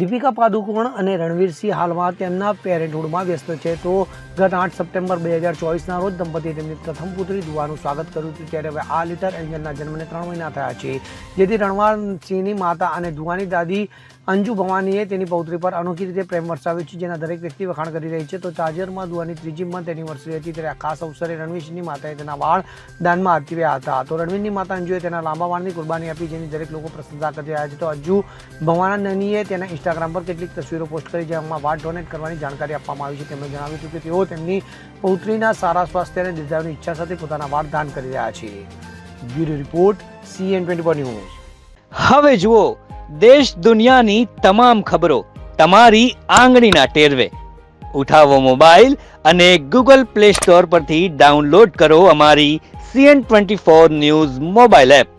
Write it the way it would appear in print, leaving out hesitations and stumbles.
દીપિકા પાદુકોણ અને રણવીર સિંહ હાલમાં તેમના પેરેન્ટહુડમાં વ્યસ્ત છે. તો ગત 8 સપ્ટેમ્બર 2024ના રોજ દંપતીએ તેમની પ્રથમ પુત્રી દુઆનું સ્વાગત કર્યું હતું. ત્યારે હવે આ લિટર એન્જલના જન્મને 3 મહિના થયા છે, જેથી રણવાર સિંહની માતા અને દુઆની દાદી અંજુ ભવાનીએ તેની પૌત્રી પર અનોખી રીતે પ્રેમ વરસાવ્યો છે, જેના દરેક વ્યક્તિ વખાણ કરી રહી છે. તો તાજેતરમાં દુઆની 3જી મંથ એનિવર્સરી હતી, ત્યારે આ ખાસ અવસરે રણવીર સિંહની માતાએ તેના વાળ દાનમાં આપ્યા હતા. તો રણવીરની માતા અંજુએ તેના લાંબા વાળની કુરબાની આપી, જેની દરેક લોકો પ્રશંસા કરી રહ્યા છે. તો અંજુ ભવાનીએ તેના ઇન્સ્ટાગ્રામ પર કેટલીક તસવીરો પોસ્ટ કરી, જેમાં વાળ ડોનેટ કરવાની જાણકારી આપવામાં આવી છે. તેમણે જણાવ્યું હતું કે તેઓ તેમની પૌત્રીના સારા સ્વાસ્થ્ય અને દીર્ઘાયુની ઈચ્છા સાથે પોતાના વાળ દાન કરી રહ્યા છે. Bureau report CN24 news. હવે જુઓ દેશ દુનિયાની તમામ ખબરો તમારી આંગળીના ટેરવે. ઉઠાવો મોબાઈલ અને Google Play Store પરથી ડાઉનલોડ કરો અમારી CN24 ન્યૂઝ મોબાઈલ એપ.